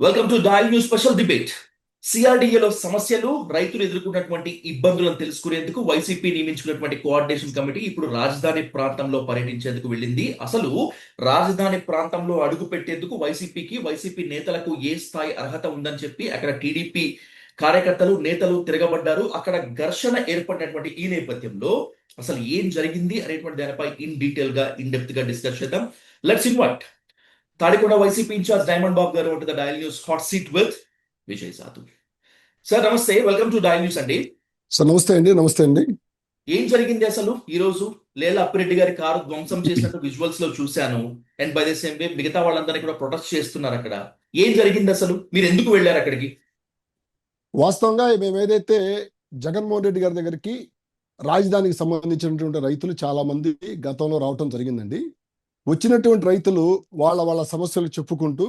Welcome to Dial News special debate. సిఆర్డీఏలో సమస్యలు, రైతులు ఎదుర్కొన్నటువంటి ఇబ్బందులను తెలుసుకునేందుకు వైసీపీ నియమించుకున్నటువంటి కోఆర్డినేషన్ కమిటీ ఇప్పుడు రాజధాని ప్రాంతంలో పర్యటించేందుకు వెళ్ళింది. అసలు రాజధాని ప్రాంతంలో అడుగు పెట్టేందుకు వైసీపీ నేతలకు ఏ స్థాయి అర్హత ఉందని చెప్పి అక్కడ టీడీపీ కార్యకర్తలు, నేతలు తిరగబడ్డారు. అక్కడ ఘర్షణ ఏర్పడినటువంటి ఈ నేపథ్యంలో అసలు ఏం జరిగింది అనేటువంటి దానిపై ఇన్ డెప్త్ గా డిస్కస్ చేద్దాం. Let's invite Tadikonda YCP in charge Diamond Babu గారు ఉంటుంది Dial News hot seat with Vijay Sadhu. Sir నమస్తే, వెల్కమ్ టు డయల్ న్యూస్ అండి. సార్ నమస్తే అండి. నమస్తే అండి. ఏం జరిగింది అసలు ఈ రోజు? లేలా అప్పిరెడ్డి గారి కారు ధ్వంసం చేసినట్టు విజువల్స్ లో చూశాను. And by the same way మిగతా వాళ్ళందరినీ కూడా ప్రొటెస్ట్ చేస్తున్నారు. అక్కడ ఏం జరిగింది అసలు? మీరు ఎందుకు వెళ్ళారు అక్కడికి? వాస్తవంగా మేము ఏదైతే జగన్మోహన్ రెడ్డి గారి దగ్గరికి రాజధానికి సంబంధించినటువంటి రైతులు చాలా మంది గతంలో రావటం జరిగిందండి. వచ్చినటువంటి రైతులు వాళ్ళ సమస్యలు చెప్పుకుంటూ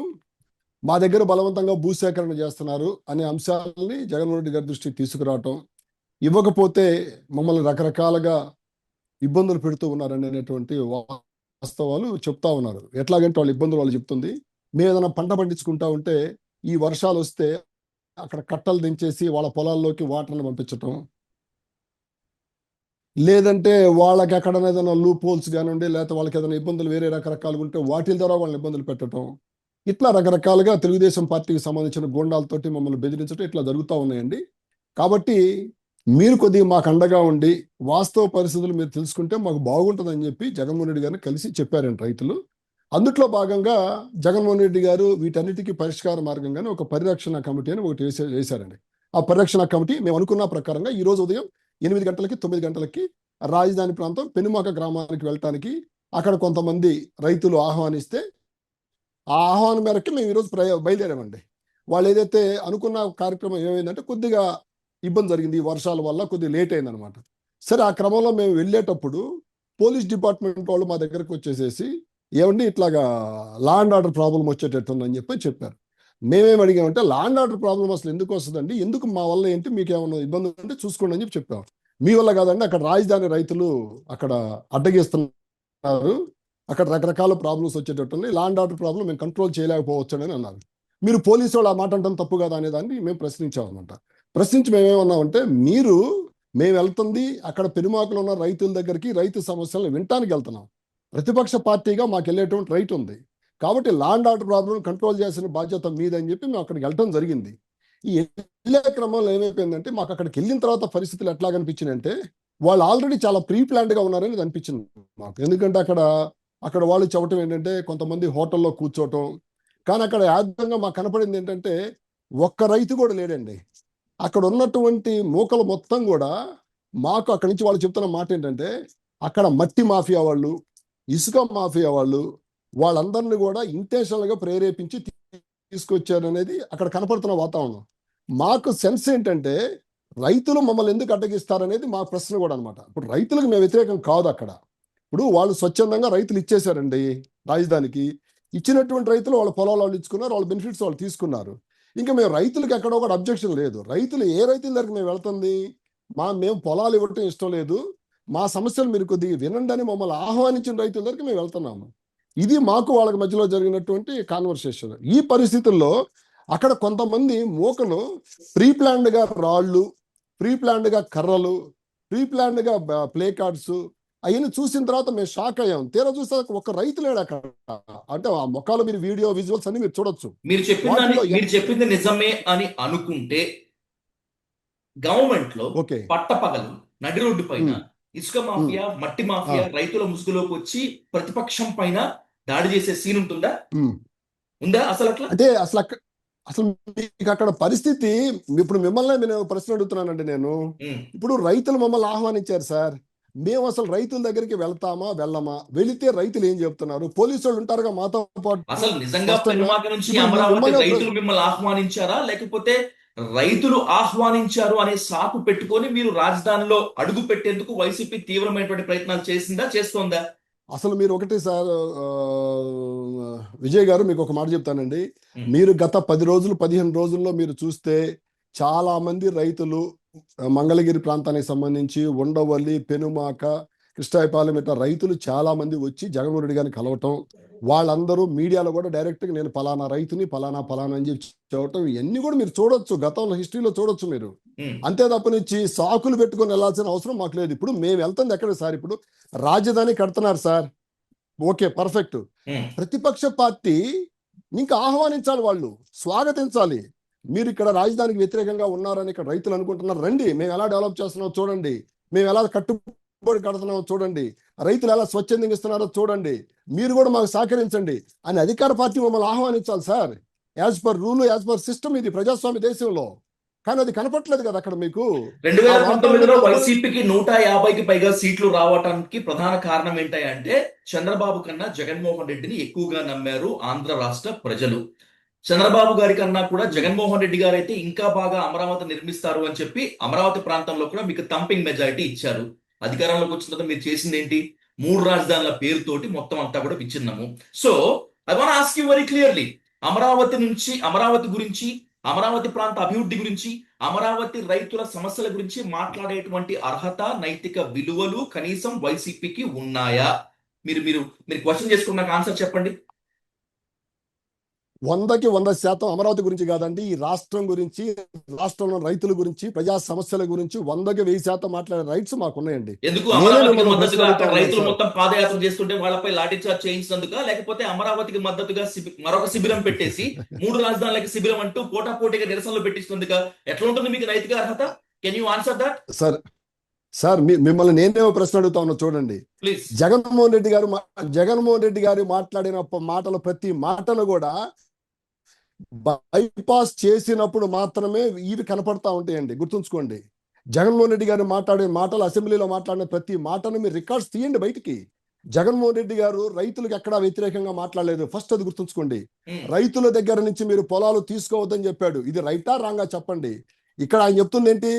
మా దగ్గర బలవంతంగా భూసేకరణ చేస్తున్నారు అనే అంశాలని జగన్మోహన్ రెడ్డి గారి దృష్టికి తీసుకురావటం, ఇవ్వకపోతే మమ్మల్ని రకరకాలుగా ఇబ్బందులు పెడుతూ ఉన్నారని అనేటువంటి వాస్తవాలు చెప్తా ఉన్నారు. ఎట్లాగంటే వాళ్ళ ఇబ్బందులు వాళ్ళు చెప్తుంది. మేము ఏదైనా పంట పండించుకుంటా ఉంటే ఈ వర్షాలు వస్తే అక్కడ కట్టలు దించేసి వాళ్ళ పొలాల్లోకి వాటర్ని పంపించటం, లేదంటే వాళ్ళకి ఎక్కడ ఏదైనా లూప్ హోల్స్ కానివ్వండి, లేకపోతే వాళ్ళకి ఏదైనా ఇబ్బందులు వేరే రకరకాలుగా ఉంటే వాటి ద్వారా వాళ్ళని ఇబ్బందులు పెట్టడం, ఇట్లా రకరకాలుగా తెలుగుదేశం పార్టీకి సంబంధించిన గోండాలతోటి మమ్మల్ని బెదిరించడం ఇట్లా జరుగుతూ ఉన్నాయండి. కాబట్టి మీరు కొద్దిగా మాకు అండగా ఉండి వాస్తవ పరిస్థితులు మీరు తెలుసుకుంటే మాకు బాగుంటుందని చెప్పి జగన్మోహన్ రెడ్డి గారిని కలిసి చెప్పారండి రైతులు. అందుట్లో భాగంగా జగన్మోహన్ రెడ్డి గారు వీటన్నిటికీ పరిష్కార మార్గంగానే ఒక పరిరక్షణ కమిటీ అని ఒకటి వేశారండి. ఆ పరిరక్షణ కమిటీ మేము అనుకున్న ప్రకారంగా ఈ రోజు ఉదయం 8 గంటలకి 9 గంటలకి రాజధాని ప్రాంతం పెనుమాక గ్రామానికి వెళ్ళటానికి అక్కడ కొంతమంది రైతులు ఆహ్వానిస్తే ఆ ఆహ్వానం మేరకు మేము ఈరోజు బయలుదేరామండి. వాళ్ళు ఏదైతే అనుకున్న కార్యక్రమం ఏమైందంటే కొద్దిగా ఇబ్బంది జరిగింది, ఈ వర్షాల వల్ల కొద్దిగా లేట్ అయిందనమాట. సరే, ఆ క్రమంలో మేము వెళ్ళేటప్పుడు పోలీస్ డిపార్ట్మెంట్ వాళ్ళు మా దగ్గరకు వచ్చేసేసి ఏమండి ఇట్లాగా లా అండ్ ఆర్డర్ ప్రాబ్లం వచ్చేటట్టుందని చెప్పారు. మేమేం అడిగామంటే లా అండ్ ఆర్డర్ ప్రాబ్లం అసలు ఎందుకు వస్తుందండి, ఎందుకు మా వల్ల ఏంటి, మీకు ఏమైనా ఇబ్బంది ఉంటే చూసుకోండి అని చెప్పాము. మీ వల్ల కాదండి, అక్కడ రాజధాని రైతులు అక్కడ అడ్డగిస్తున్నారు, అక్కడ రకరకాల ప్రాబ్లమ్స్ వచ్చేటట్టు లా అండ్ ఆర్డర్ ప్రాబ్లం మేము కంట్రోల్ చేయలేకపోవచ్చు అని అన్నారు. మీరు పోలీసు వాళ్ళు ఆ మాట అంటాం తప్పు కదా అనేదాన్ని మేము ప్రశ్నించామన్నమాట. ప్రశ్నించి మేమేమన్నామంటే మేము వెళ్తుంది అక్కడ పెనుమాకలో ఉన్న రైతుల దగ్గరికి, రైతు సమస్యలను వినటానికి వెళ్తున్నాం. ప్రతిపక్ష పార్టీగా మాకు వెళ్ళేటువంటి రైట్ ఉంది. కాబట్టి law and order problem control చేసిన బాధ్యత మీదని చెప్పి మేము అక్కడికి వెళ్ళటం జరిగింది. ఈ వెళ్ళే క్రమంలో ఏమైపోయిందంటే మాకు అక్కడికి వెళ్ళిన తర్వాత పరిస్థితులు ఎట్లా కనిపించినాయంటే వాళ్ళు ఆల్రెడీ చాలా ప్రీ ప్లాన్డ్గా ఉన్నారని అనిపించింది మాకు. ఎందుకంటే అక్కడ వాళ్ళు చెప్పటం ఏంటంటే కొంతమంది హోటల్లో కూర్చోవటం, కానీ అక్కడ యాదృంగా మాకు కనపడింది ఏంటంటే ఒక్క రైతు కూడా లేడండి. అక్కడ ఉన్నటువంటి మూకలు మొత్తం కూడా మాకు అక్కడి నుంచి వాళ్ళు చెప్తున్న మాట ఏంటంటే అక్కడ మట్టి మాఫియా వాళ్ళు, ఇసుక మాఫియా వాళ్ళందరినీ కూడా ఇంటెన్షనల్గా ప్రేరేపించి తీసుకొచ్చారనేది అక్కడ కనపడుతున్న వాతావరణం. మాకు సెన్స్ ఏంటంటే రైతులు మమ్మల్ని ఎందుకు అడ్డగిస్తారనేది మా ప్రశ్న కూడా అనమాట. ఇప్పుడు రైతులకు మేము వ్యతిరేకం కాదు. అక్కడ ఇప్పుడు వాళ్ళు స్వచ్ఛందంగా రైతులు ఇచ్చేశారండి రాజధానికి. ఇచ్చినటువంటి రైతులు వాళ్ళ పొలాలు వాళ్ళు ఇచ్చుకున్నారు, వాళ్ళ బెనిఫిట్స్ వాళ్ళు తీసుకున్నారు. ఇంకా మేము రైతులకు ఎక్కడో కూడా అబ్జెక్షన్ లేదు. రైతులు ఏ రైతుల దగ్గర మేము వెళ్తుంది, మేము పొలాలు ఇవ్వటం ఇష్టం లేదు, మా సమస్యలు మీరు కొద్దిగా వినండి అని మమ్మల్ని ఆహ్వానించిన రైతుల దగ్గరికి మేము వెళ్తున్నాము. ఇది మాకు వాళ్ళకి మధ్యలో జరిగినటువంటి కాన్వర్సేషన్. ఈ పరిస్థితుల్లో అక్కడ కొంతమంది మూకలు ప్రీ ప్లాన్డ్గా రాళ్ళు, ప్రీ ప్లాన్డ్గా కర్రలు, ప్రీ ప్లాన్డ్గా ప్లే కార్డ్స్ అవన్నీ చూసిన తర్వాత మేము షాక్ అయ్యాం. తీరా చూస్తే ఒక రైతు లేడు అక్కడ. అంటే ఆ మొక్కలు మీరు వీడియో విజువల్స్ అన్ని మీరు చూడొచ్చు. మీరు చెప్పింది నిజమే అని అనుకుంటే గవర్నమెంట్ లో పట్టపగలు నడి రోడ్డు పైన ఇసుక మాఫియా, మట్టి మాఫియా రైతుల ముసుగులోకి వచ్చి ప్రతిపక్షం పైన దాడి చేసే సీన్ ఉంటుందా? ఉందా అసలు? అట్లా అంటే అసలు మీకు అక్కడ పరిస్థితి, ఇప్పుడు మిమ్మల్ని నేను ప్రశ్న అడుగుతున్నానండి. నేను ఇప్పుడు రైతులు మమ్మల్ని ఆహ్వానించారు సార్, మేము అసలు రైతుల దగ్గరికి వెళ్తామా వెళ్ళమా, వెళితే రైతులు ఏం చెప్తున్నారు, పోలీసు వాళ్ళు ఉంటారుగా మాతో పాటు. అసలు నిజంగా పెనుమాక నుంచి అమరావతి రైతులు మిమ్మల్ని ఆహ్వానించారా, లేకపోతే రైతులు ఆహ్వానించారు అనే సాకు పెట్టుకొని మీరు రాజధానిలో అడుగు పెట్టేందుకు వైసీపీ తీవ్రమైనటువంటి ప్రయత్నాలు చేస్తోందా? అసలు మీరు ఒకటి సార్ విజయ్ గారు, మీకు ఒక మాట చెప్తానండి. మీరు గత 10 రోజులు 15 రోజుల్లో మీరు చూస్తే చాలా మంది రైతులు మంగళగిరి ప్రాంతానికి సంబంధించి ఉండవల్లి, పెనుమాక, కృష్ణాయపాలెం ఇట్లా రైతులు చాలా మంది వచ్చి జగన్మోహన్ రెడ్డి గారిని కలవటం, వాళ్ళందరూ మీడియాలో కూడా డైరెక్ట్గా నేను పలానా రైతుని పలానా అని చెప్పి చూడటం ఇవన్నీ కూడా మీరు చూడొచ్చు, గతంలో హిస్టరీలో చూడొచ్చు మీరు. ఉమ్, అంతే తప్పనిచ్చి సాకులు పెట్టుకొని వెళ్ళాల్సిన అవసరం మాకు లేదు. ఇప్పుడు మేము వెళ్తుంది ఎక్కడ సార్? ఇప్పుడు రాజధాని కడుతున్నారు సార్, ఓకే పర్ఫెక్ట్. ఉమ్. ప్రతిపక్ష పార్టీ ఇంకా ఆహ్వానించాలి, వాళ్ళు స్వాగతించాలి. మీరు ఇక్కడ రాజధానికి వ్యతిరేకంగా ఉన్నారని ఇక్కడ రైతులు అనుకుంటున్నారు, రండి మేము ఎలా డెవలప్ చేస్తున్నామో చూడండి, మేము ఎలా కట్టుబడి కడుతున్నామో చూడండి, రైతులు ఎలా స్వచ్ఛందంగా ఇస్తున్నారో చూడండి, మీరు కూడా మాకు సహకరించండి అని అధికార పార్టీ మమ్మల్ని ఆహ్వానించాలి sir. As per rule, as per system, ఇది ప్రజాస్వామ్య దేశంలో. కానీ అది కనపట్లేదు కదా అక్కడ మీకు. 2019లో వైసీపీకి 150కి పైగా సీట్లు రావడానికి ప్రధాన కారణం ఏంటంటే చంద్రబాబు కన్నా జగన్మోహన్ రెడ్డిని ఎక్కువగా నమ్మారు ఆంధ్ర రాష్ట్ర ప్రజలు. చంద్రబాబు గారి కన్నా కూడా జగన్మోహన్ రెడ్డి గారు అయితే ఇంకా బాగా అమరావతి నిర్మిస్తారు అని చెప్పి అమరావతి ప్రాంతంలో కూడా మీకు థంపింగ్ మెజారిటీ ఇచ్చారు. అధికారంలోకి వచ్చిన తర్వాత మీరు చేసింది ఏంటి? 3 రాజధానుల పేరుతోటి మొత్తం అంతా కూడా విచ్ఛిన్నము. So I want ask you very clearly, Amaravati గురించి, అమరావతి ప్రాంత అభివృద్ధి గురించి, అమరావతి రైతుల సమస్యల గురించి మాట్లాడేటువంటి అర్హత, నైతిక విలువలు కనీసం వైసీపీకి ఉన్నాయా? మీరు మీరు మీరు క్వశ్చన్ చేసుకున్న నాకు ఆన్సర్ చెప్పండి. 100కి 100% అమరావతి గురించి కాదండి, ఈ రాష్ట్రం గురించి, రాష్ట్రంలో రైతుల గురించి, ప్రజా సమస్యల గురించి 100కి 1000% మాట్లాడే రైట్స్ మాకు ఉన్నాయండి. ఎందుకు నేనే అమరావతికి మిమ్మల్ని మద్దతుగా అక్కడ ప్రశ్న రైతులు అడుగుతాను మొత్తం పాదయాత్ర చేస్తుంటే వాళ్ళపై లాఠీ చార్జ్ చేయించినందుక, లేకపోతే అమరావతికి మద్దతుగా మరొక శిబిరం పెట్టేసి 3 రాజధానులకి శిబిరం అంటూ పోటాపోటీగా నిరసనలు పెట్టించినందుక ఎట్లా ఉంటుంది మీకు నైతిక అర్హత? Can you answer that sir? Sir మిమ్మల్ని నేనేమో ప్రశ్న అడుగుతా ఉన్నా చూడండి. ప్లీజ్. జగన్మోహన్ రెడ్డి గారు మాట్లాడిన మాటలు, ప్రతి మాటలు కూడా బైపాస్ చేసినప్పుడు మాత్రమే ఇవి కనపడతా ఉంటాయండి, గుర్తుంచుకోండి. జగన్మోహన్ రెడ్డి గారు మాట్లాడే మాటలు, అసెంబ్లీలో మాట్లాడిన ప్రతి మాటను మీరు రికార్డ్స్ తీయండి బయటికి. జగన్మోహన్ రెడ్డి గారు రైతులకు ఎక్కడా వ్యతిరేకంగా మాట్లాడలేదు, ఫస్ట్ అది గుర్తుంచుకోండి. రైతుల దగ్గర నుంచి మీరు పొలాలు తీసుకోవద్దని చెప్పాడు, ఇది రైటా రాంగా చెప్పండి. ఇక్కడ ఆయన చెప్తుంది ఏంటి?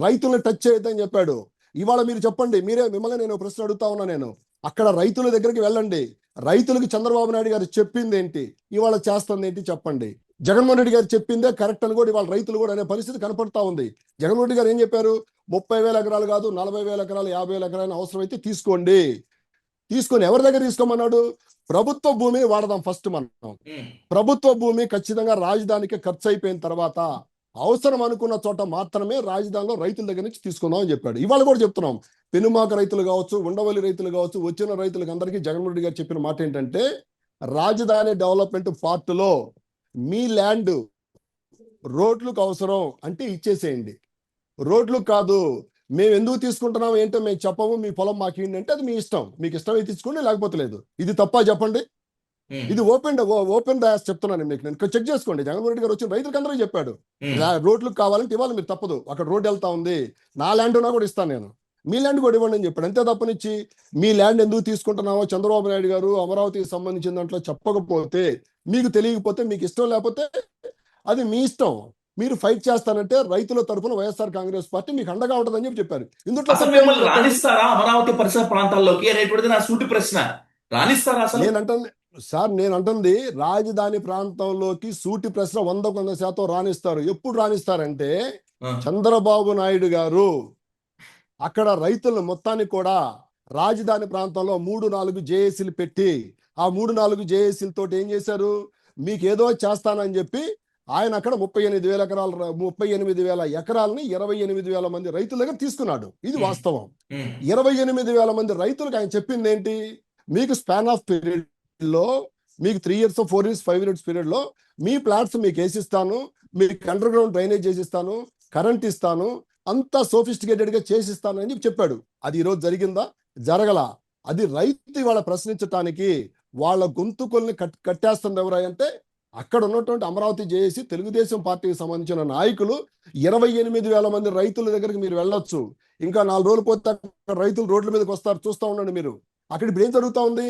రైతులను టచ్ చేయొద్దని చెప్పాడు. ఇవాళ మీరు చెప్పండి, మిమ్మల్ని నేను ప్రశ్న అడుగుతా ఉన్నా. నేను అక్కడ రైతుల దగ్గరికి వెళ్ళండి, రైతులకు చంద్రబాబు నాయుడు గారు చెప్పింది ఏంటి, ఇవాళ చేస్తుంది ఏంటి చెప్పండి. జగన్మోహన్ రెడ్డి గారు చెప్పిందే కరెక్ట్ అని కూడా ఇవాళ రైతులు కూడా అనే పరిస్థితి కనపడతా ఉంది. జగన్మోహన్ రెడ్డి గారు ఏం చెప్పారు? 30,000 ఎకరాలు కాదు, 40,000 ఎకరాలు, 50,000 ఎకరాలు అవసరమైతే తీసుకోండి. తీసుకొని ఎవరి దగ్గర తీసుకోమన్నాడు? ప్రభుత్వ భూమిని వాడదాం ఫస్ట్. మనం ప్రభుత్వ భూమి ఖచ్చితంగా రాజధానికి ఖర్చు అయిపోయిన తర్వాత అవసరం అనుకున్న చోట మాత్రమే రాజధానిలో రైతుల దగ్గర నుంచి తీసుకుందాం అని చెప్పాడు. ఇవాళ కూడా చెప్తున్నాం, పెనుమాక రైతులు కావచ్చు, ఉండవల్లి రైతులు కావచ్చు, వచ్చిన రైతులకు అందరికీ జగన్మోహన్ రెడ్డి గారు చెప్పిన మాట ఏంటంటే, రాజధాని డెవలప్మెంట్ పార్ట్లో మీ ల్యాండ్ రోడ్లకు అవసరం అంటే ఇచ్చేసేయండి. రోడ్లు కాదు, మేము ఎందుకు తీసుకుంటున్నాం ఏంటో మేము చెప్పము, మీ పొలం మాకు ఏంటంటే అది మీ ఇష్టం, మీకు ఇష్టమైతే తీసుకోండి, లేకపోతే లేదు. ఇది తప్ప చెప్పండి? ఇది ఓపెన్ డయాస్ చెప్తున్నాను మీకు, నేను చెక్ చేసుకోండి. జగన్మోహన్ రెడ్డి గారు వచ్చిన రైతులకు అందరూ చెప్పాడు, రోడ్లు కావాలంటే ఇవాళ మీరు తప్పదు, అక్కడ రోడ్డు వెళ్తా ఉంది, నా ల్యాండ్ ఉన్నా కూడా ఇస్తాను నేను, మీ ల్యాండ్ కూడా ఇవ్వండి అని చెప్పాడు. అంతే తప్పనిచ్చి మీ ల్యాండ్ ఎందుకు తీసుకుంటున్నామో చంద్రబాబు నాయుడు గారు అమరావతికి సంబంధించిన దాంట్లో చెప్పకపోతే, మీకు తెలియకపోతే, మీకు ఇష్టం లేకపోతే అది మీ ఇష్టం, మీరు ఫైట్ చేస్తానంటే రైతుల తరఫున వైఎస్ఆర్ కాంగ్రెస్ పార్టీ మీకు అండగా ఉంటుందని చెప్పి చెప్పారు. ఇందులో రాణిస్తారా అమరావతి పరిసర ప్రాంతాల్లోకి అనేటువంటిది నా సూటి ప్రశ్న. రాణిస్తారా అసలు? నేను అంటుంది రాజధాని ప్రాంతంలోకి సూటి ప్రశ్న 100% రాణిస్తారు. ఎప్పుడు రాణిస్తారంటే, చంద్రబాబు నాయుడు గారు అక్కడ రైతుల మొత్తాన్ని కూడా రాజధాని ప్రాంతంలో 3-4 జేఏసీలు పెట్టి, ఆ 3-4 జేఏసీలతో ఏం చేశారు? మీకు ఏదో చేస్తానని చెప్పి ఆయన అక్కడ 38,000 ఎకరాలు, 38,000 ఎకరాలని 28,000 మంది రైతుల దగ్గర తీసుకున్నాడు. ఇది వాస్తవం. 28,000 మంది రైతులకు ఆయన చెప్పింది ఏంటి? మీకు స్పాన్ ఆఫ్ పీరియడ్ లో, మీకు 3 years 4 years 5 years పీరియడ్ లో మీ ప్లాట్స్ మీకు వేసిస్తాను, మీకు అండర్ గ్రౌండ్ డ్రైనేజ్ చేసిస్తాను, కరెంట్ ఇస్తాను, అంతా సోఫిస్టికేటెడ్ గా చేసిస్తాను అని చెప్పాడు. అది ఈరోజు జరిగిందా? జరగల. అది రైతు వాళ్ళ ప్రశ్నించటానికి వాళ్ళ గొంతుకుల్ని కట్టేస్తుంది ఎవరై అంటే, అక్కడ ఉన్నటువంటి అమరావతి జేఏసీ తెలుగుదేశం పార్టీకి సంబంధించిన నాయకులు. 28,000 మంది రైతుల దగ్గరికి మీరు వెళ్ళొచ్చు. ఇంకా 4 రోజులు పోతే రైతులు రోడ్ల మీదకి వస్తారు, చూస్తూ ఉండండి మీరు. అక్కడ ఇప్పుడు ఏం జరుగుతా ఉంది?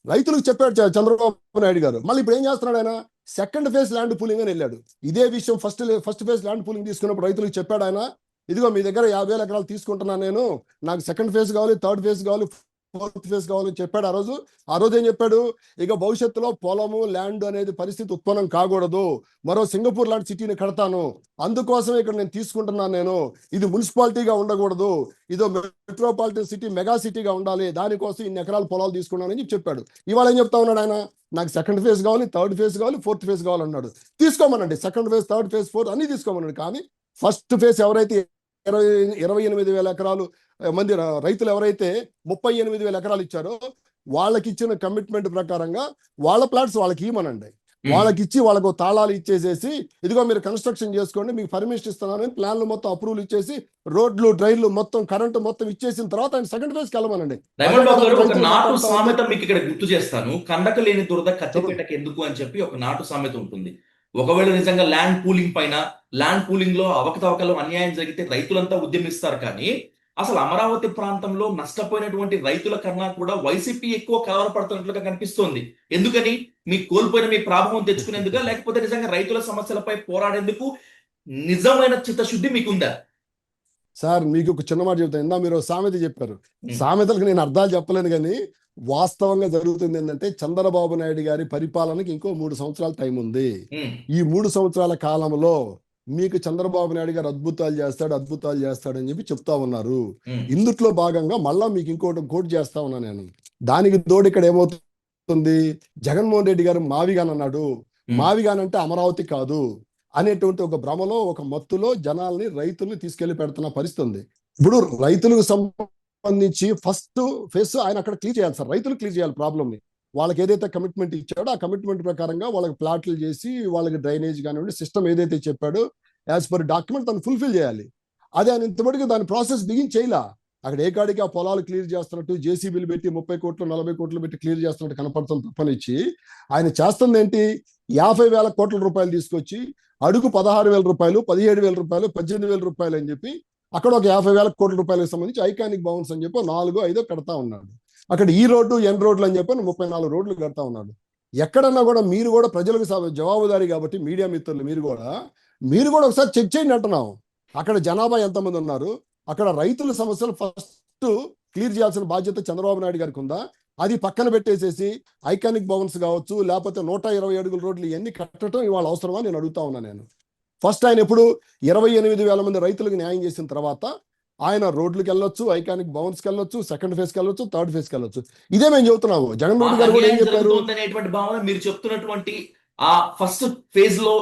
రైతులకు చెప్పాడు చంద్రబాబు నాయుడు గారు, మళ్ళీ ఇప్పుడు ఏం చేస్తున్నాడు ఆయన? సెకండ్ ఫేజ్ ల్యాండ్ పూలింగ్ అని వెళ్ళాడు. ఇదే విషయం ఫస్ట్ ఫేజ్ ల్యాండ్ పూలింగ్ తీసుకున్నప్పుడు రైతులకు చెప్పాడు ఆయన, ఇదిగో మీ దగ్గర 50,000 ఎకరాలు తీసుకుంటున్నాను నేను, నాకు సెకండ్ ఫేజ్ కావాలి, థర్డ్ ఫేజ్ కావాలి, ఫోర్త్ ఫేజ్ కావాలని చెప్పాడు ఆ రోజు ఏం చెప్పాడు? ఇక భవిష్యత్తులో పొలము, ల్యాండ్ అనేది పరిస్థితి ఉత్పన్నం కాకూడదు, మరో సింగపూర్ లాంటి సిటీని కడతాను, అందుకోసమే ఇక్కడ నేను తీసుకుంటున్నాను, నేను ఇది మున్సిపాలిటీగా ఉండకూడదు, ఇదో మెట్రోపాలిటన్ సిటీ, మెగా సిటీగా ఉండాలి, దానికోసం ఇన్ని ఎకరాల పొలాలు తీసుకున్నానని చెప్పాడు. ఇవాళ ఏం చెప్తా ఉన్నాడు ఆయన? నాకు సెకండ్ ఫేజ్ కావాలి, థర్డ్ ఫేజ్ కావాలి, ఫోర్త్ ఫేజ్ కావాలన్నాడు. తీసుకోమనండి, second phase, third phase, fourth అన్ని తీసుకోమనండి. కానీ ఫస్ట్ ఫేజ్ ఎవరైతే 28,000 ఎకరాలు మంది రైతులు ఎవరైతే 38,000 ఎకరాలు ఇచ్చారో వాళ్ళకి ఇచ్చిన కమిట్మెంట్ ప్రకారంగా వాళ్ళ ప్లాట్స్ వాళ్ళకి ఇవ్వమనండి. వాళ్ళకి ఇచ్చి వాళ్ళకు తాళాలు ఇచ్చేసేసి, ఇదిగో మీరు కన్స్ట్రక్షన్ చేసుకోండి, మీకు పర్మిషన్ ఇస్తున్నానని ప్లాన్లు మొత్తం అప్రూవల్ ఇచ్చేసి, రోడ్లు, డ్రైన్లు మొత్తం, కరెంటు మొత్తం ఇచ్చేసిన తర్వాత ఆయన సెకండ్ ఫేజ్కి వెళ్ళమనండి. రైమండ్ బాబు గారు, ఒక నాటు సామెత మీకు ఇక్కడ గుర్తు చేస్తాను. కండక లేని దురద కత్తిపేటకి ఎందుకు అని చెప్పి ఒక నాటు సామెత ఉంటుంది. ఒకవేళ నిజంగా ల్యాండ్ పూలింగ్ పైన, ల్యాండ్ పూలింగ్ లో అవకతవకలు, అన్యాయం జరిగితే రైతులంతా ఉద్యమిస్తారు. కానీ అసలు అమరావతి ప్రాంతంలో నష్టపోయినటువంటి రైతుల కన్నా కూడా వైసీపీ ఎక్కువ కలవరపడుతున్నట్లుగా కనిపిస్తోంది. ఎందుకని? మీ కోల్పోయిన మీ ప్రాభవం తెచ్చుకునేందుక, లేకపోతే నిజంగా రైతుల సమస్యలపై పోరాడేందుకు నిజమైన చిత్తశుద్ధి మీకుందా? సార్ మీకు ఒక చిన్న మాట చెప్తాను. ఇందా మీరు సామెత చెప్పారు, సామెతలకు నేను అర్థాలు చెప్పలేను, కానీ వాస్తవంగా జరుగుతుంది ఏంటంటే, చంద్రబాబు నాయుడు గారి పరిపాలనకి ఇంకో 3 సంవత్సరాల టైం ఉంది. ఈ 3 సంవత్సరాల కాలంలో మీకు చంద్రబాబు నాయుడు గారు అద్భుతాలు చేస్తాడు అని చెప్పి చెప్తా ఉన్నారు. ఇందుట్లో భాగంగా మళ్ళా మీకు ఇంకోటి కోట్ చేస్తా ఉన్నా నేను. దానికి తోడు ఇక్కడ ఏమవుతుంది, జగన్మోహన్ రెడ్డి గారు మావిగాన్ అన్నాడు. మావిగాన్ అంటే అమరావతి కాదు అనేటువంటి ఒక భ్రమలో, ఒక మత్తులో జనాల్ని, రైతుల్ని తీసుకెళ్లి పెడుతున్న పరిస్థితి ఉంది. ఇప్పుడు రైతులకు సంబంధించి ఫస్ట్ ఫేస్ ఆయన అక్కడ క్లియర్ చేయాలి సార్. రైతులు క్లియర్ చేయాలి ప్రాబ్లమ్ ని. వాళ్ళకి ఏదైతే కమిట్మెంట్ ఇచ్చాడో ఆ కమిట్మెంట్ ప్రకారంగా వాళ్ళకి ప్లాట్లు చేసి, వాళ్ళకి డ్రైనేజ్ కానివ్వండి, సిస్టమ్ ఏదైతే చెప్పాడో యాజ్ పర్ డాక్యుమెంట్ తను ఫుల్ఫిల్ చేయాలి. అదే ఆయన ఇంతవరకు దాని ప్రాసెస్ బిగిన్ చేయలా. అక్కడ ఏ కాడికి ఆ పొలాలు క్లియర్ చేస్తున్నట్టు జేసీబీలు పెట్టి 30 కోట్లు 40 కోట్లు పెట్టి క్లియర్ చేస్తున్నట్టు కనపడుతుంది తప్పనిచ్చి, ఆయన చేస్తుంది ఏంటి, 50,000 కోట్ల రూపాయలు తీసుకొచ్చి అడుగు 16,000 రూపాయలు, 17,000 రూపాయలు, 18,000 రూపాయలు అని చెప్పి అక్కడ ఒక 50,000 కోట్ల రూపాయలకు సంబంధించి ఐకానిక్ భవన్స్ అని చెప్పి 4-5 కడతా ఉన్నాడు. అక్కడ ఈ రోడ్డు, ఎన్ రోడ్లు అని చెప్పి 34 రోడ్లు కడతా ఉన్నాడు. ఎక్కడన్నా కూడా మీరు కూడా ప్రజలకు జవాబుదారీ కాబట్టి, మీడియా మిత్రులు మీరు కూడా ఒకసారి చెక్ చేయండి అంటున్నాం. అక్కడ జనాభా ఎంతమంది ఉన్నారు, అక్కడ రైతుల సమస్యలు ఫస్ట్ క్లియర్ చేయాల్సిన బాధ్యత చంద్రబాబు నాయుడు గారికి ఉందా? అది పక్కన పెట్టేసేసి ఐకానిక్ భవన్స్ కావచ్చు, లేకపోతే 120 అడుగుల రోడ్లు ఇవన్నీ కట్టడం ఇవాళ అవసరమా నేను అడుగుతా ఉన్నా నేను. ఫస్ట్ ఆయన ఎప్పుడు 28,000 మంది రైతులకు న్యాయం చేసిన తర్వాత ఆయన రోడ్లకు వెళ్ళొచ్చు, ఐకానిక్ భవన్స్కి వెళ్ళొచ్చు, సెకండ్ ఫేజ్కి వెళ్ళొచ్చు, థర్డ్ ఫేజ్కి వెళ్ళొచ్చు. ఇదే మేము చెబుతున్నాము. జగన్మోహన్ గారు కూడా ఏం చెప్పారు అనేటువంటి భావన మీరు చెప్తున్నటువంటి ఆ ఫస్ట్ ఫేజ్ లో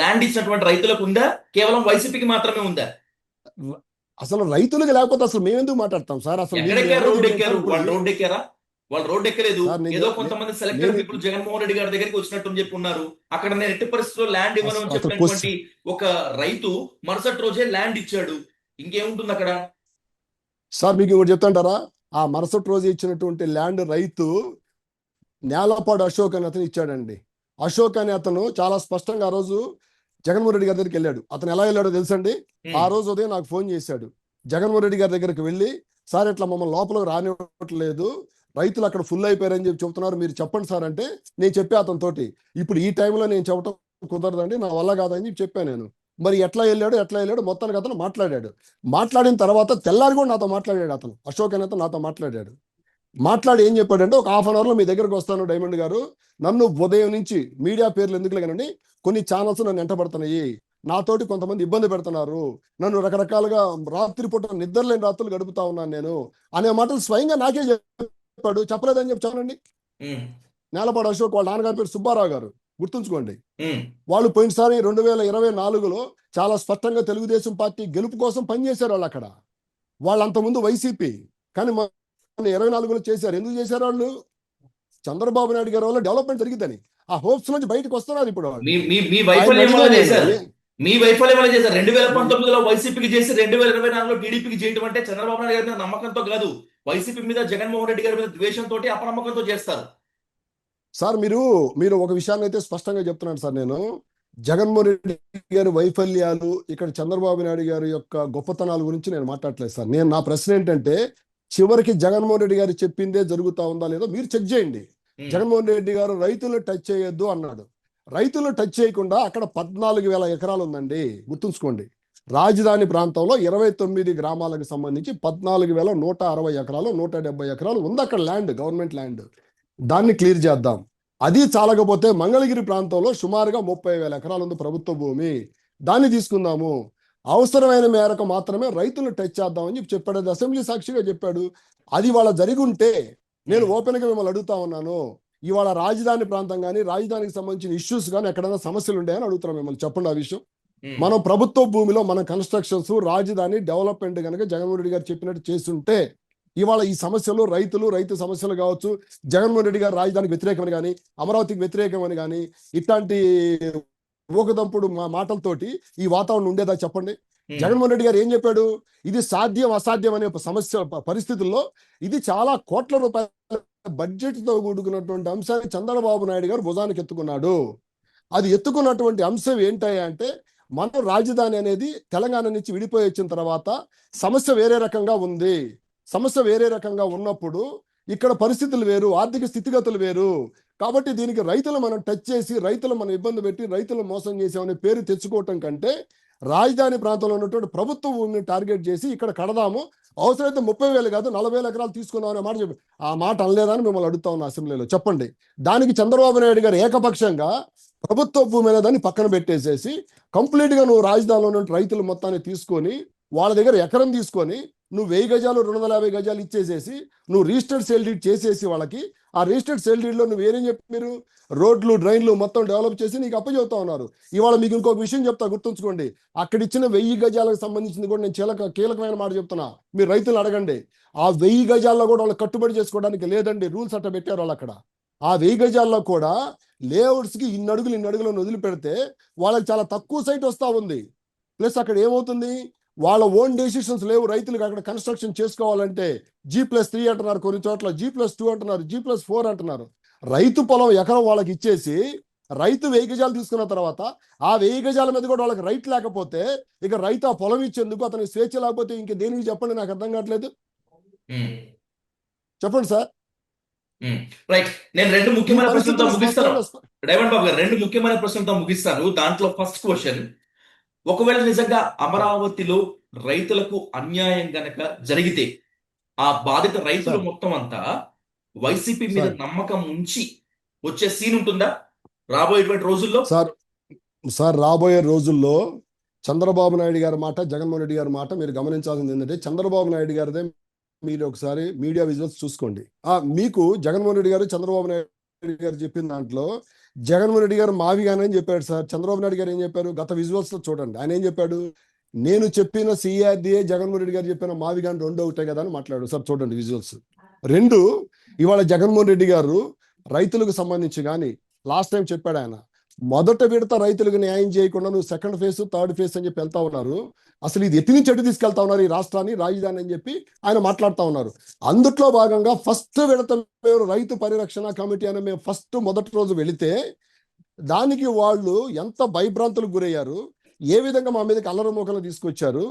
ల్యాండ్ ఇచ్చినటువంటి రైతులకు ఉందా, కేవలం వైసీపీకి మాత్రమే ఉందా? అసలు రైతులకు లేకపోతే అసలు మేము ఎందుకు మాట్లాడతాం సార్? అసలు వాళ్ళు రోడ్డు ఎక్కలేదు. ఏదో కొంతమంది సెలెక్టెడ్ పీపుల్ జగన్మోహన్ రెడ్డి గారి దగ్గరికి వచ్చినట్టు చెప్పున్నారు. అక్కడ నేను ఎట్టి పరిస్థితుల్లో ల్యాండ్ ఇవ్వను అని చెప్పినటువంటి ఒక రైతు మరుసటి రోజే ల్యాండ్ ఇచ్చాడు. ఇంకేముంటుంది అక్కడ? సార్ మీకు ఇంకోటి చెప్తాంటారా, ఆ మరుసటి రోజు ఇచ్చినటువంటి ల్యాండ్ రైతు నేలపాడు అశోక్ అని అతను ఇచ్చాడండి. అశోక్ అనే అతను చాలా స్పష్టంగా ఆ రోజు జగన్మోహన్ రెడ్డి గారి దగ్గరికి వెళ్ళాడు. అతను ఎలా వెళ్ళాడో తెలుసండి, ఆ రోజు ఉదయం నాకు ఫోన్ చేశాడు. జగన్మోహన్ రెడ్డి గారి దగ్గరికి వెళ్ళి, సార్ ఇట్లా మమ్మల్ని లోపలికి రానివ్వట్లేదు, రైతులు అక్కడ ఫుల్ అయిపోయారని చెప్పి చెప్తున్నారు, మీరు చెప్పండి సార్ అంటే, నేను చెప్పే అతనితోటి ఇప్పుడు ఈ టైంలో నేను చెప్పడం కుదరదండి, నా వల్ల కాదని చెప్పాను నేను. మరి ఎట్లా వెళ్ళాడు మొత్తానికి అతను మాట్లాడిన తర్వాత తెల్లారి కూడా నాతో మాట్లాడాడు అతను. అశోక్ అని అతను నాతో మాట్లాడి ఏం చెప్పాడంటే, ఒక హాఫ్ అన్ అవర్లో మీ దగ్గరకు వస్తాను డైమండ్ గారు, నన్ను ఉదయం నుంచి మీడియా పేర్లు ఎందుకు లేకనండి, కొన్ని ఛానల్స్ నన్ను ఎంటబడుతున్నాయి, నాతోటి కొంతమంది ఇబ్బంది పెడుతున్నారు, నన్ను రకరకాలుగా రాత్రిపూట నిద్రలేని రాత్రులు గడుపుతా ఉన్నాను నేను అనే మాటలు స్వయంగా నాకే చెప్పాడు. చెప్పలేదని చెప్పి చాలండి. నేలపాడు అశోక్ వాళ్ళ నాన్నగారి పేరు సుబ్బారావు గారు, గుర్తుంచుకోండి. వాళ్ళు పోయినసారి 2024లో చాలా స్పష్టంగా తెలుగుదేశం పార్టీ గెలుపు కోసం పనిచేశారు వాళ్ళు అక్కడ. వాళ్ళంతకుముందు వైసీపీ, కానీ 24లో చేశారు. ఎందుకు చేశారు వాళ్ళు? చంద్రబాబు నాయుడు గారి వల్ల డెవలప్మెంట్ జరిగిందని ఆ హోప్స్ నుంచి బయటకు వస్తున్నారు. ఇప్పుడు మీ వైఫల్యం వల్ల చేశారు. 2019లో వైసీపీకి చేసి 2024లో టీడీపీకి చేయడం అంటే చంద్రబాబు నాయుడు గారి మీద నమ్మకంతో కాదు, వైసీపీ మీద జగన్మోహన్ రెడ్డి గారి మీద ద్వేషంతో, అపనమ్మకంతో చేస్తారు. సార్ మీరు ఒక విషయాన్ని అయితే స్పష్టంగా చెప్తున్నాను సార్. నేను జగన్మోహన్ రెడ్డి గారి వైఫల్యాలు, ఇక్కడ చంద్రబాబు నాయుడు గారి యొక్క గొప్పతనాల గురించి నేను మాట్లాడలేదు సార్. నా ప్రశ్న ఏంటంటే, చివరికి జగన్మోహన్ రెడ్డి గారు చెప్పిందే జరుగుతా ఉందా లేదో మీరు చెక్ చేయండి. జగన్మోహన్ రెడ్డి గారు రైతులు టచ్ చేయొద్దు అన్నాడు. రైతులు టచ్ చేయకుండా అక్కడ 14,000 ఎకరాలు ఉందండి, గుర్తుంచుకోండి. రాజధాని ప్రాంతంలో 29 గ్రామాలకు సంబంధించి 14,160 ఎకరాలు, 170 ఎకరాలు ఉంది అక్కడ ల్యాండ్, గవర్నమెంట్ ల్యాండ్. దాన్ని క్లియర్ చేద్దాం. అది చాలకపోతే మంగళగిరి ప్రాంతంలో సుమారుగా 30,000 ఎకరాలు ఉంది ప్రభుత్వ భూమి, దాన్ని తీసుకుందాము. అవసరమైన మేరకు మాత్రమే రైతులు టచ్ చేద్దామని చెప్పాడు. అది అసెంబ్లీ సాక్షిగా చెప్పాడు. అది వాళ్ళ జరిగి ఉంటే నేను ఓపెన్ గా మిమ్మల్ని అడుగుతా ఉన్నాను, ఇవాళ రాజధాని ప్రాంతం కానీ రాజధానికి సంబంధించిన ఇష్యూస్ కానీ ఎక్కడైనా సమస్యలు ఉన్నాయని అడుగుతున్నాం మిమ్మల్ని, చెప్పండి ఆ విషయం. మనం ప్రభుత్వ భూమిలో మన కన్స్ట్రక్షన్స్ రాజధాని డెవలప్మెంట్ కనుక జగన్మోహన్ రెడ్డి గారు చెప్పినట్టు చేస్తుంటే ఇవాళ ఈ సమస్యలు రైతు సమస్యలు కావచ్చు, జగన్మోహన్ రెడ్డి గారు రాజధానికి వ్యతిరేకమని కానీ అమరావతికి వ్యతిరేకమని కానీ ఇట్లాంటి ఊకదంపుడు మాటలతోటి ఈ వాతావరణం ఉండేదా చెప్పండి. జగన్మోహన్ రెడ్డి గారు ఏం చెప్పాడు? ఇది సాధ్యం అసాధ్యం అనే సమస్య పరిస్థితుల్లో ఇది చాలా కోట్ల రూపాయల బడ్జెట్ తో కూడుకున్నటువంటి అంశాన్ని చంద్రబాబు నాయుడు గారు భుజానికి ఎత్తుకున్నాడు. అది ఎత్తుకున్నటువంటి అంశం ఏంటయ్యా అంటే, మనం రాజధాని అనేది తెలంగాణ నుంచి విడిపోయి వచ్చిన తర్వాత సమస్య వేరే రకంగా ఉంది. సమస్య వేరే రకంగా ఉన్నప్పుడు ఇక్కడ పరిస్థితులు వేరు, ఆర్థిక స్థితిగతులు వేరు. కాబట్టి దీనికి రైతులు మనం టచ్ చేసి రైతులు మనం ఇబ్బంది పెట్టి రైతులు మోసం చేసామనే పేరు తెచ్చుకోవటం కంటే రాజధాని ప్రాంతంలో ఉన్నటువంటి ప్రభుత్వ భూమిని టార్గెట్ చేసి ఇక్కడ కడదాము, అవసరమైతే 30,000 కాదు 40,000 ఎకరాలు తీసుకుందాం అనే మాట చెప్పి ఆ మాట అనలేదని మిమ్మల్ని అడుగుతా ఉన్నా అసెంబ్లీలో, చెప్పండి. దానికి చంద్రబాబు నాయుడు గారు ఏకపక్షంగా ప్రభుత్వ భూమి అనేదాన్ని పక్కన పెట్టేసేసి కంప్లీట్ గా నువ్వు రాజధానిలో ఉన్న రైతులు మొత్తాన్ని తీసుకొని వాళ్ళ దగ్గర ఎకరం తీసుకొని నువ్వు 1000 గజాలు 250 గజాలు ఇచ్చేసేసి నువ్వు రిజిస్టర్డ్ సేల్ డీడ్ చేసేసి వాళ్ళకి ఆ రిజిస్టర్డ్ సేల్ డీడ్ లో నువ్వు ఏరేం చెప్పి మీరు రోడ్లు డ్రైన్లు మొత్తం డెవలప్ చేసి నీకు అప్పచెబుతా ఉన్నారు. ఇవాళ మీకు ఇంకొక విషయం చెప్తా, గుర్తుంచుకోండి. అక్కడ ఇచ్చిన 1000 గజాలకు సంబంధించింది కూడా నేను కీలకమైన మాట చెప్తున్నా, మీరు రైతులు అడగండి. ఆ 1000 గజాల్లో కూడా వాళ్ళు కట్టుబడి చేసుకోవడానికి లేదండి, రూల్స్ అట్ట పెట్టారు వాళ్ళు అక్కడ. ఆ 1000 గజాల్లో కూడా లేఅవుట్స్ కి ఇన్ని అడుగులను వదిలిపెడితే వాళ్ళకి చాలా తక్కువ సైట్ వస్తా ఉంది. ప్లస్ అక్కడ ఏమవుతుంది, వాళ్ళ ఓన్ డెసిషన్స్ లేవు రైతులకు అక్కడ కన్స్ట్రక్షన్ చేసుకోవాలంటే. G+3 అంటున్నారు, కొన్ని చోట్ల G+2 అంటున్నారు, G+4 అంటున్నారు. రైతు పొలం ఎకరం వాళ్ళకి ఇచ్చేసి రైతు 1000 గజాలు తీసుకున్న తర్వాత ఆ 1000 గజాల మీద కూడా వాళ్ళకి రైట్ లేకపోతే ఇక రైతు ఆ పొలం ఇచ్చేందుకు అతనికి స్వేచ్ఛ లేకపోతే ఇంక దేనికి చెప్పండి, నాకు అర్థం కావట్లేదు. చెప్పండి సార్. రైట్, నేను 2 ముఖ్యమైన ప్రశ్నలతో ముగిస్తాను. డైమండ్ బాబు గారు 2 ముఖ్యమైన ప్రశ్నలతో ముగిస్తాను. దాంట్లో ఫస్ట్ క్వశ్చన్, ఒకవేళ నిజంగా అమరావతిలో రైతులకు అన్యాయం గనక జరిగితే ఆ బాధిత రైతులు మొత్తం అంతా వైసీపీ మీద నమ్మకం ఉంచి వచ్చే సీన్ ఉంటుందా రాబోయేటువంటి రోజుల్లో? సార్ రాబోయే రోజుల్లో చంద్రబాబు నాయుడు గారి మాట, జగన్మోహన్ రెడ్డి గారి మాట మీరు గమనించాల్సింది ఏంటంటే, చంద్రబాబు నాయుడు గారిదే మీరు ఒకసారి మీడియా విజువల్స్ చూసుకోండి. మీకు జగన్మోహన్ రెడ్డి గారు చంద్రబాబు నాయుడు గారు చెప్పిన దాంట్లో జగన్మోహన్ రెడ్డి గారు మావిగానని చెప్పాడు సార్. చంద్రబాబు నాయుడు గారు ఏం చెప్పారు? గత విజువల్స్ లో చూడండి, ఆయన ఏం చెప్పాడు? నేను చెప్పిన CRDA జగన్మోహన్ రెడ్డి గారు చెప్పిన మావిగాన్ 2 ఒకటే కదా అని మాట్లాడు సార్. చూడండి విజువల్స్ 2. ఇవాళ జగన్మోహన్ రెడ్డి గారు రైతులకు సంబంధించి కానీ లాస్ట్ టైం చెప్పాడు ఆయన, మొదట విడత రైతులకు న్యాయం చేయకుండా నువ్వు సెకండ్ ఫేజ్ థర్డ్ ఫేజ్ అని చెప్పి వెళ్తా ఉన్నారు. అసలు ఇది ఎత్తి నుంచి ఎటు తీసుకెళ్తా ఉన్నారు ఈ రాష్ట్రాన్ని, రాజధాని అని చెప్పి ఆయన మాట్లాడుతూ ఉన్నారు. అందుట్లో భాగంగా ఫస్ట్ విడత రైతు పరిరక్షణ కమిటీ అని మేము మొదటి రోజు వెళితే దానికి వాళ్ళు ఎంత భయభ్రాంతులకు గురయ్యారు, ఏ విధంగా మా మీదకి అల్లరి మోకలు తీసుకొచ్చారు,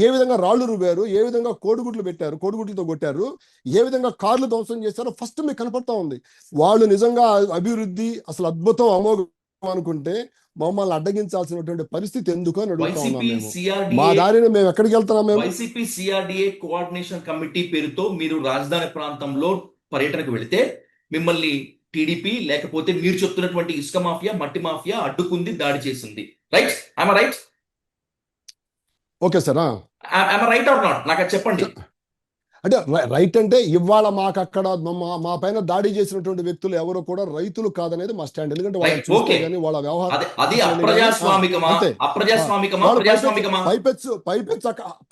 ఏ విధంగా రాళ్లు రువ్వారు, ఏ విధంగా కోడిగుడ్లు పెట్టారు, కోడిగుడ్లతో కొట్టారు, ఏ విధంగా కార్లు ధ్వంసం చేశారో ఫస్ట్ మీకు కనపడతా ఉంది. వాళ్ళు నిజంగా అభివృద్ధి అసలు అద్భుతం అమోఘం అనుకుంటే మమ్మల్ని అడ్డగించాల్సినటువంటి పరిస్థితి ఎందుకు అని అడుగుతా ఉన్నాం. మా దారిని మేము ఎక్కడికి వెళ్తున్నాం? మేము వైసీపీ CRDA కోఆర్డినేషన్ కమిటీ పేరుతో మీరు రాజధాని ప్రాంతంలో పర్యటనకు వెళితే మిమ్మల్ని టీడీపీ లేకపోతే మీరు చెప్తున్నటువంటి ఇసుక మాఫియా, మట్టి మాఫియా అడ్డుకుంది, దాడి చేసింది. Right? I am right? Okay sir. Right are not నాకు చెప్పండి. అంటే రైట్ అంటే ఇవాళ మాకు అక్కడ మా పైన దాడి చేసినటువంటి వ్యక్తులు ఎవరు కూడా రైతులు కాదనేది మా స్టాండ్. ఎందుకంటే వాళ్ళ వ్యవహారం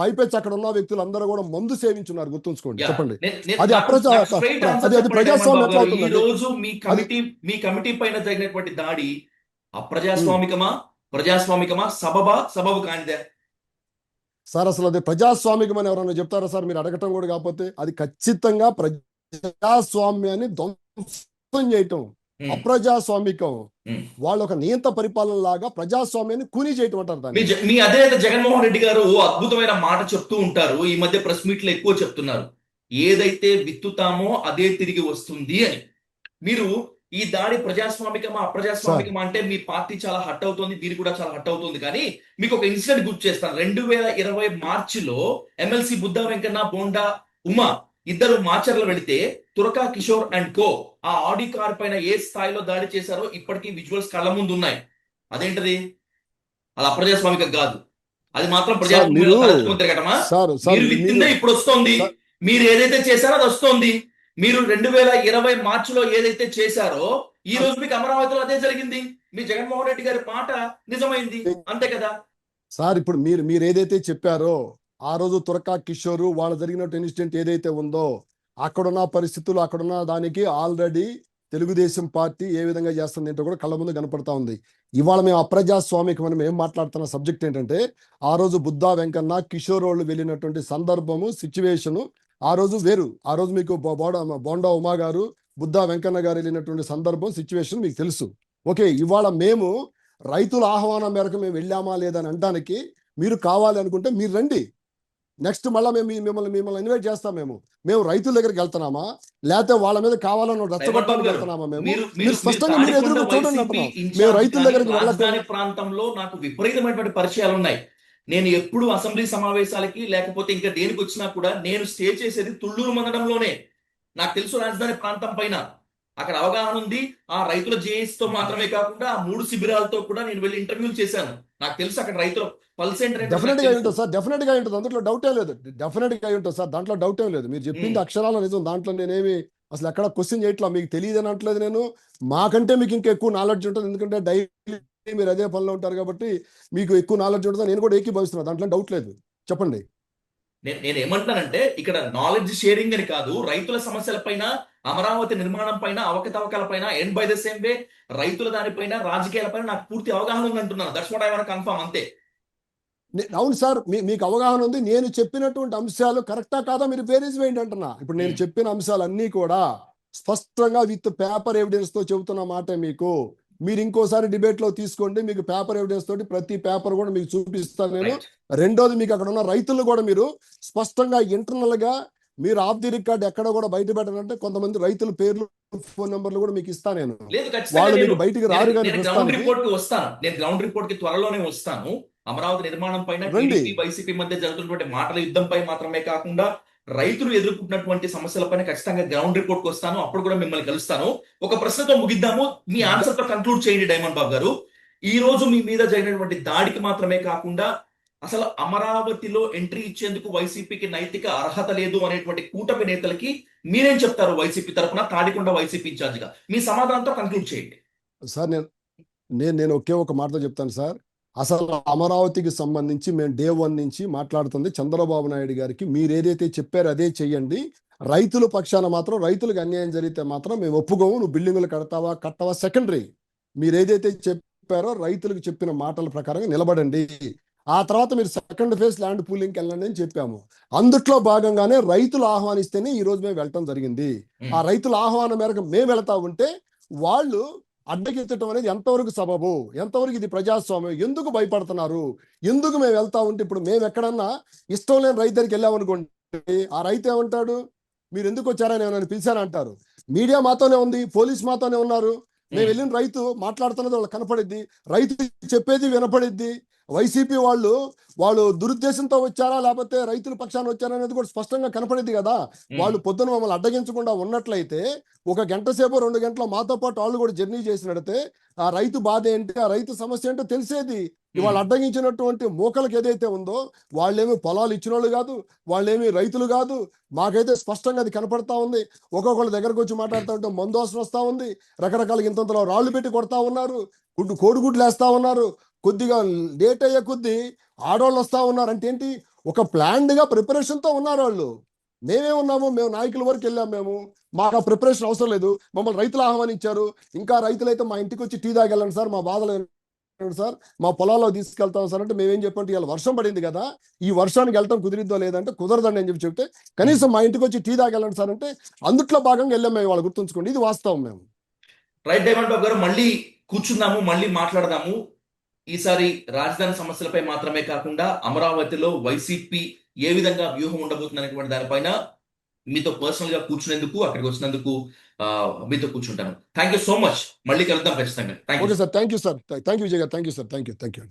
పైపెచ్చు అక్కడ ఉన్న వ్యక్తులు అందరూ కూడా మందు సేవించున్నారు, గుర్తుంచుకోండి. చెప్పండి, అది ప్రజాస్వామ్యం. ఈ రోజు మీ కమిటీ పైన జరిగినటువంటి దాడి అప్రజాస్వామికమా, ప్రజాస్వామికమా, సబబు కానిదే? సార్ అసలు అది ప్రజాస్వామికం అని ఎవరన్నా చెప్తారా సార్? మీరు అడగటం కూడా కాకపోతే అది ఖచ్చితంగా ప్రజాస్వామ్యాన్ని ధ్వంసం చేయటం, అప్రజాస్వామికం. వాళ్ళు ఒక నియంత పరిపాలన లాగా ప్రజాస్వామ్యాన్ని కూని చేయటం అంటారు దాన్ని. మీ అధినేత జగన్మోహన్ రెడ్డి గారు అద్భుతమైన మాట చెప్తూ ఉంటారు, ఈ మధ్య ప్రెస్ మీట్ లో ఎక్కువ చెప్తున్నారు, ఏదైతే విత్తుతామో అదే తిరిగి వస్తుంది అని. మీరు ఈ దాడి ప్రజాస్వామికమా అప్రజాస్వామికమా అంటే మీ పార్టీ చాలా హట్ అవుతుంది, మీరు కూడా చాలా హట్ అవుతుంది. కానీ మీకు ఒక ఇన్సిడెంట్ గుర్తు చేస్తాను. 2020 మార్చిలో ఎమ్మెల్సీ బుద్ధ వెంకన్న, బోండా ఉమా ఇద్దరు మాచర్లు వెళితే తురకా కిషోర్ అండ్ కో ఆ ఆడి కార్ పైన ఏ స్థాయిలో దాడి చేశారో ఇప్పటికీ విజువల్స్ కళ్ళ ముందు ఉన్నాయి. అదేంటది? అది అప్రజాస్వామికం కాదు, అది మాత్రం ప్రజాస్వామ్యం తిరగటమా? మీరు విత్తిందే ఇప్పుడు వస్తోంది, మీరు ఏదైతే చేశారో అది వస్తోంది. మీరు 2020 మార్చిలో ఏదైతే చేశారో ఈ రోజు మీకు అమరావతిలో అదే జరిగింది. మీ జగన్మోహన్ రెడ్డి గారి మాట నిజమైంది, అంతే కదా. సార్ ఇప్పుడు మీరు ఏదైతే చెప్పారో ఆ రోజు తురకా కిషోర్ వాళ్ళ జరిగినట్టు ఇన్సిడెంట్ ఏదైతే ఉందో అక్కడున్న పరిస్థితులు అక్కడున్న దానికి ఆల్రెడీ తెలుగుదేశం పార్టీ ఏ విధంగా చేస్తుంది ఏంటో కూడా కళ్ళ ముందు కనపడతా ఉంది. ఇవాళ మేము అప్రజాస్వామికం మనం ఏం మాట్లాడుతున్న సబ్జెక్ట్ ఏంటంటే ఆ రోజు బుద్ధా వెంకన్న కిషోర్ వాళ్ళు వెళ్ళినటువంటి సందర్భము సిచ్యువేషను ఆ రోజు వేరు. ఆ రోజు మీకు బోండా ఉమా గారు బుద్ధా వెంకన్న గారు వెళ్ళినటువంటి సందర్భం సిచ్యువేషన్ మీకు తెలుసు. ఓకే, ఇవాళ మేము రైతుల ఆహ్వానం మేరకు మేము వెళ్ళామా లేదని అనడానికి మీరు కావాలి అనుకుంటే మీరు రండి. నెక్స్ట్ మళ్ళీ మేము మిమ్మల్ని ఇన్వైట్ చేస్తాం. మేము రైతుల దగ్గరికి వెళ్తున్నామా లేకపోతే వాళ్ళ మీద కావాలని రెచ్చగొట్టడానికి వెళ్తున్నామా? మీరు స్పష్టంగా మీరు ఎదురు చూడండి అంటున్నాం. మేము రైతుల దగ్గరికి రాజధాని ప్రాంతంలో నాకు విపరీతమైనటువంటి పరిచయాలు ఉన్నాయి. నేను ఎప్పుడు అసెంబ్లీ సమావేశాలకి లేకపోతే ఇంకా దేనికి వచ్చినా కూడా నేను స్టే చేసేది తుళ్ళూరు మండలంలోనే. నాకు తెలుసు రాజధాని ప్రాంతం పైన అక్కడ అవగాహన ఉంది. ఆ రైతుల జేఏసీ తో మాత్రమే కాకుండా ఆ 3 శిబిరాలతో కూడా నేను వెళ్ళి ఇంటర్వ్యూలు చేశాను. నాకు తెలుసు అక్కడ రైతుల పల్స్ ఏంటంటే డెఫినెట్ గా ఉంటుంది సార్, డెఫినెట్ గా ఉంటుంది, అందులో డౌటే లేదు. డెఫినెట్ గా ఉంటుంది సార్, దాంట్లో డౌటే లేదు. మీరు చెప్పింది అక్షరాల నిజం, దాంట్లో నేనేమి అసలు ఎక్కడ క్వశ్చన్ చేయట్లా. మీకు తెలియదు అని అంటలేదు నేను. మాకంటే మీకు ఇంకా ఎక్కువ నాలెడ్జ్ ఉంటుంది, ఎందుకంటే డైలీ మీరు అదే పనిలో ఉంటారు కాబట్టి మీకు ఎక్కువ నాలెడ్జ్ ఉంటుంది. నేను కూడా ఏకీభవిస్తున్నాను, దాంట్లో డౌట్ లేదు. చెప్పండి. నేను ఏమంటానంటే ఇక్కడ నాలెడ్జ్ షేరింగ్ అని కాదు, రైతుల సమస్యల పైన, అమరావతి నిర్మాణం పైన, అవకతవకల పైన, and by the same way రైతుల దానిపైన, రాజకీయాల పైన నాకు పూర్తి అవగాహన ఉంది అంటున్నాను. That's what I want confirm, అంతే. అవును సార్, మీకు అవగాహన ఉంది. నేను చెప్పినటువంటి అంశాలు కరెక్టా కాదా మీరు బేరీజ్ వేయండి అంటున్నా. ఇప్పుడు నేను చెప్పిన అంశాలన్నీ కూడా స్పష్టంగా విత్ పేపర్ ఎవిడెన్స్ తో చెబుతున్న మాట మీకు. మీరు ఇంకోసారి డిబేట్ లో తీసుకోండి, మీకు పేపర్ ఎవిడెన్స్ తోటి ప్రతి పేపర్ కూడా మీకు చూపిస్తాను నేను. రెండోది, మీకు అక్కడ ఉన్న రైతులు కూడా మీరు స్పష్టంగా ఇంటర్నల్ గా మీరు ఆఫ్ ది రికార్డ్ ఎక్కడ కూడా బయట పెట్టాలంటే కొంతమంది రైతుల పేర్లు, ఫోన్ నెంబర్లు కూడా మీకు ఇస్తాను నేను. వాళ్ళు మీకు బయటికి రారు కానీ గ్రౌండ్ రిపోర్ట్ కి వస్తాను. నేను గ్రౌండ్ రిపోర్ట్ కి త్వరలోనే వస్తాను. అమరావతి నిర్మాణం పైన టీడీపీ వైసీపీ మధ్య జరుగుతున్నటువంటి మాటల యుద్ధంపై మాత్రమే కాకుండా రైతులు ఎదుర్కొంటున్నటువంటి సమస్యలపైన ఖచ్చితంగా గ్రౌండ్ రిపోర్ట్ కి వస్తాను. అప్పుడు కూడా మిమ్మల్ని కలుస్తాను. ఒక ప్రశ్నతో ముగిద్దాము, మీ ఆన్సర్ తో కంక్లూడ్ చేయండి డైమండ్ బాబు గారు. ఈ రోజు మీ మీద జరిగినటువంటి దాడికి మాత్రమే కాకుండా అసలు అమరావతిలో ఎంట్రీ ఇచ్చేందుకు వైసీపీకి నైతిక అర్హత లేదు అనేటువంటి కూటమి నేతలకి మీరేం చెప్తారు? వైసీపీ తరఫున తాడికొండ వైసీపీ ఇన్ఛార్జ్ గా మీ సమాధానంతో కంక్లూడ్ చేయండి. సార్ నేను ఒకే ఒక మాటతో చెప్తాను సార్. అసలు అమరావతికి సంబంధించి మేము డే 1 నుంచి మాట్లాడుతుంది చంద్రబాబు నాయుడు గారికి. మీరు ఏదైతే చెప్పారో అదే చెయ్యండి. రైతుల పక్షాన మాత్రం, రైతులకు అన్యాయం జరిగితే మాత్రం మేము ఒప్పుకోము. నువ్వు బిల్డింగులు కట్టవా సెకండరీ. మీరు ఏదైతే చెప్పారో రైతులకు చెప్పిన మాటల ప్రకారంగా నిలబడండి. ఆ తర్వాత మీరు సెకండ్ ఫేజ్ ల్యాండ్ పూలింగ్కి వెళ్ళండి అని చెప్పాము. అందుట్లో భాగంగానే రైతులు ఆహ్వానిస్తేనే ఈ రోజు మేము వెళ్ళటం జరిగింది. ఆ రైతుల ఆహ్వానం మేరకు మేము వెళ్తా ఉంటే వాళ్ళు అడ్డగించడం అనేది ఎంతవరకు సబబు, ఎంతవరకు ఇది ప్రజాస్వామ్యం, ఎందుకు భయపడుతున్నారు, ఎందుకు మేము వెళ్తా ఉంటే ఇప్పుడు మేము ఎక్కడన్నా ఇష్టం లేని రైతు దగ్గరికి వెళ్ళామనుకోండి, ఆ రైతు ఏమంటాడు, మీరు ఎందుకు వచ్చారని ఏమైనా పిలిచానంటారు. మీడియా మాతోనే ఉంది, పోలీస్ మాతోనే ఉన్నారు. మేము వెళ్ళిన రైతు మాట్లాడుతున్నది వాళ్ళకి కనపడిద్ది, రైతు చెప్పేది వినపడిద్ది. వైసీపీ వాళ్ళు దురుద్దేశంతో వచ్చారా లేకపోతే రైతుల పక్షాన వచ్చారా అనేది కూడా స్పష్టంగా కనపడిద్ది కదా. వాళ్ళు పొద్దున మమ్మల్ని అడ్డగించకుండా ఉన్నట్లయితే 1 గంట సేపు 2 గంటల మాతో పాటు వాళ్ళు కూడా జర్నీ చేసినట్టే ఆ రైతు బాధ ఏంటి, ఆ రైతు సమస్య ఏంటో తెలిసేది. ఇవాళ అడ్డగించినటువంటి మూకలకు ఏదైతే ఉందో వాళ్ళేమి పొలాలు ఇచ్చిన వాళ్ళు కాదు, వాళ్ళేమి రైతులు కాదు. మాకైతే స్పష్టంగా అది కనపడతా ఉంది. ఒక్కొక్కళ్ళ దగ్గరకు వచ్చి మాట్లాడుతూ ఉంటే మందోసన వస్తా ఉంది, రకరకాల ఇంతంతలో రాళ్లు పెట్టి కొడతా ఉన్నారు, కోడిగుడ్లు వేస్తా ఉన్నారు. కొద్దిగా లేట్ అయ్యే కొద్దీ ఆడవాళ్ళు వస్తా ఉన్నారు. అంటే ఏంటి, ఒక ప్లాన్డ్ గా ప్రిపరేషన్ తో ఉన్నారు వాళ్ళు. మేమేమున్నాము, మేము నాయకుల వరకు వెళ్ళాం. మాకు ఆ ప్రిపరేషన్ అవసరం లేదు. మమ్మల్ని రైతులు ఆహ్వానించారు. ఇంకా రైతులైతే మా ఇంటికి వచ్చి టీ తాగెళ్ళండి సార్, మా బాధలు సార్, మా పొలాల్లో తీసుకెళ్తాం సార్ అంటే మేమేం చెప్పంటే ఇవాళ వర్షం పడింది కదా, ఈ వర్షానికి వెళ్ళటం కుదిరిద్దో లేదంటే కుదరదండి అని చెప్తే కనీసం మా ఇంటికి వచ్చి టీ తాగెళ్ళండి సార్ అంటే అందుట్లో భాగంగా వెళ్ళాం మేము. వాళ్ళు గుర్తుంచుకోండి, ఇది వాస్తవం. మేము రైట్ డైమండ్ బాబు గారు, మళ్ళీ కూర్చుందాము, మళ్ళీ మాట్లాడదాము. ఈసారి రాజధాని సమస్యలపై మాత్రమే కాకుండా అమరావతిలో వైసీపీ ఏ విధంగా వ్యూహం ఉండబోతుంది అనేటువంటి దానిపైన మీతో పర్సనల్ గా కూర్చునేందుకు, అక్కడికి వచ్చినందుకు మీతో కూర్చుంటాను. Thank you so much. మళ్ళీ కలుద్దాం ఖచ్చితంగా. Okay sir, thank you sir, thank you Vijay గారు, thank you sir, thank you.